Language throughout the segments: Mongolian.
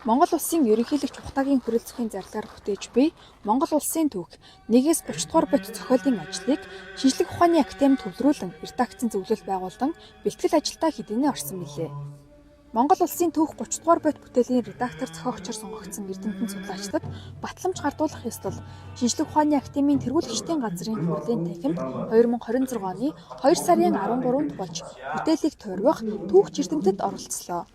Монгол улсын ерөнхийлөгч Ухнаагийн хүрэл зохион зарлагаар бүтээж буй Монгол улсын түүх 1-с 30 дугаар бот зохиолын ажлыг Шинжлэх ухааны академид төвлөрүүлэн редакцийн зөвлөл байгуулан бэлтгэл ажилдаа хэдийнэ орсон билээ. Монгол улсын түүх 30 дугаар бот бүтээлийн редактор зохиогчор сонгогдсон Эрдэмтэн судлаачдад батламж гардуулах ёслол Шинжлэх ухааны академийн тэргүүлэгчдийн газрын хурлын танхимд 2026 оны 2 сарын 13-нд болж бүтээлийг тойргох түүх эрдэмтэд оролцлоо.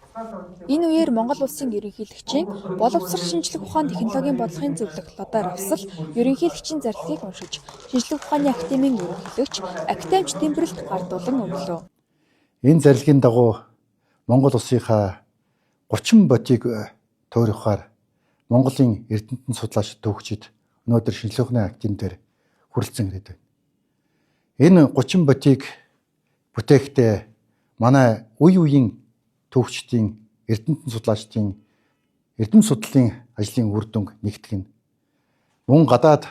Энэ үеэр Монгол улсын ерөнхийлөгчийн боловсрол шинжлэх ухаан технологийн бодлогын зөвлөх Лодар Авсал ерөнхийлөгчийн зарлагыг уншиж Шинжлэх ухааны академийн ерөнхийлөгч академич тэмбэрэлт гардуулан өглөө. Энэ зарлагын дагуу Монгол улсынхаа 30 ботыг тойрохоор Монголын эрдэмтэн судлаач түүхчид өнөөдөр Шинжлэх ухааны академиэр хүрэлцэн ирээд байна. Энэ 30 ботыг бүтээхдээ манай үе үеийн түүхчдийн эрдэмтэн судлаачдын эрдэм судлалын ажлын үр дүнг нэгтгэн мөн гадаад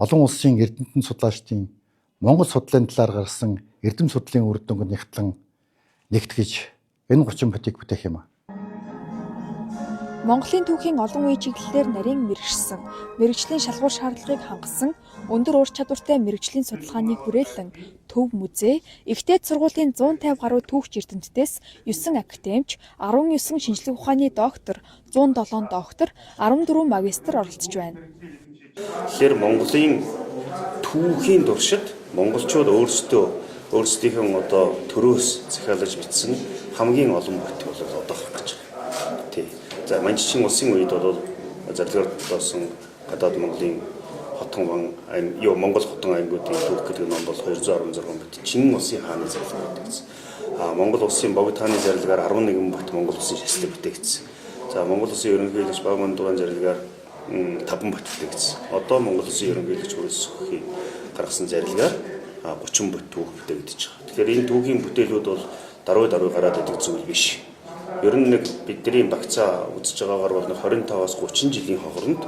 олон улсын эрдэмтэн судлаачдын Монгол судлалын талаар гаргасан эрдэм судлалын үр дүнг нэгтгэж энэ 30 ботыг бүтээх юм. Монголын түүхийн олон үеийн чиглэлээр нарийн мэргэшсэн, мэргэжлийн шалгуур шаардлагыг хангасан, өндөр ур чадвартай мэргэжлийн судалгааны хүрээлэн төв музей, ихтэй сургуулийн 150 гаруй түүхч эрдэмтдээс 9 академич, 19 шинжлэх ухааны доктор, 107 доктор, 14 магистр оролцож байна. Тэгэхээр Монголын түүхийн туршид монголчууд өөрсдийнхөө одоо төрөөс захиалж бичсэн хамгийн олон бот бол одоо гарч байгаа. Тий. За Манччин улсын үед бол зарлагаар тоосон гадаад Монголын хотон Монгол хотон аймагуудын түүх гэдэг ном бол 216 бот. Чин улсын хааны зарлаг гэдэг. Монгол улсын богд хааны зарлагаар 11 бот Монгол улсын шашлыг бүтээгдсэн. За Монгол улсын ерөнхийлөгч Багмандугаан зарлагаар 5 бот бүтээгдсэн. Одоо Монгол улсын ерөнхийлөгч Хүрэлцэхийн гаргасан зарлагаар 30 бот түүх бүтээгдэж байгаа. Тэгэхээр энэ түүхийн бүтээлүүд бол даруй гараад идэг зүйл биш. Ер нь бидний багцаа үзэж байгаагаар бол 25-аас 30 жилийн хооронд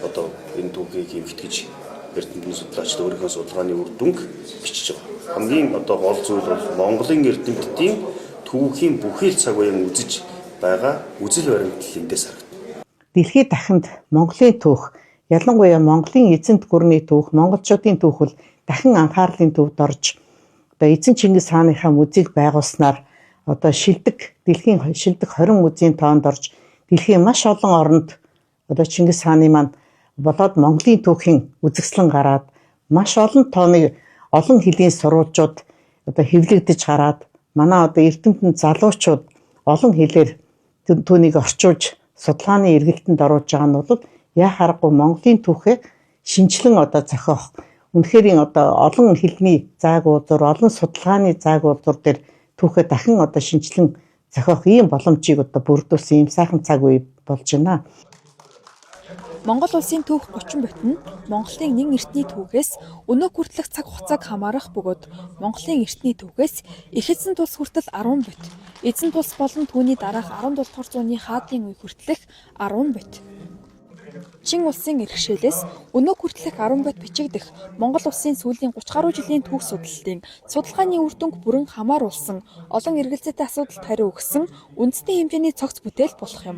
одоо энэ түүхийг эмтгэж эрдэмтэн судлаачид өөрийнхөө судалгааны үр дүнг бичиж байгаа. Хамгийн одоо гол зүйл бол Монголын эрдэмтдийн түүхийн бүхэл цаг үеийн үзэж байгаа үзэл баримтлал эндээс харагдана. Дэлхийд дахинд Монголын түүх, ялангуяа Монголын эзэнт гүрний түүх, монголчуудын түүх бол дахин анхаарлын төвд орж одоо эзэн Чингис хааныхаа музейг байгуулснаар одоо дэлхийн шилдэг 20 музейн тоонд орж дэлхийн маш олон оронд одоо Чингис хааны маань болоод Монголын түүхийн үзэсгэлэн гараад маш олон тооны олон хэлийн сурвалжууд одоо хэвлэгдэж гараад манай одоо эрдэмтэн залуучууд олон хэлээр түүнийг орчуулж судалгааны эргэлтэнд оруулж байгаа нь бол яа харахгүй Монголын түүхээ шинжлэн одоо зохиох үнэхээр одоо олон хэлний зааг уулзуур, олон судалгааны зааг уулзуур дээр түүхээ дахин одоо шинжлэн зохиох ийм боломжийг одоо бүрдүүлсэн ийм сайхан цаг үе болж байна. Монгол улсын түүх 30 бот нь Монголын нэн эртний түүхээс өнөө хүртэлх цаг хугацааг хамаарах бөгөөд Монголын эртний түүхээс их эзэн тус хүртэл 10 бот, эзэн тус болон түүний дараах 17 дугаар зууны хаадын үе хүртэлх 10 бот. Чин улсын иргэшээлээс өнөө хүртэлх 10 бот бичигдэх Монгол улсын сүүлийн 30 гаруй жилийн түүх судлалын судалгааны үр дүнг бүрэн хамааруулсан олон эргэлзээтэй асуудалд хариу өгсөн үндэсний хэмжээний цогц бүтээл болох юм.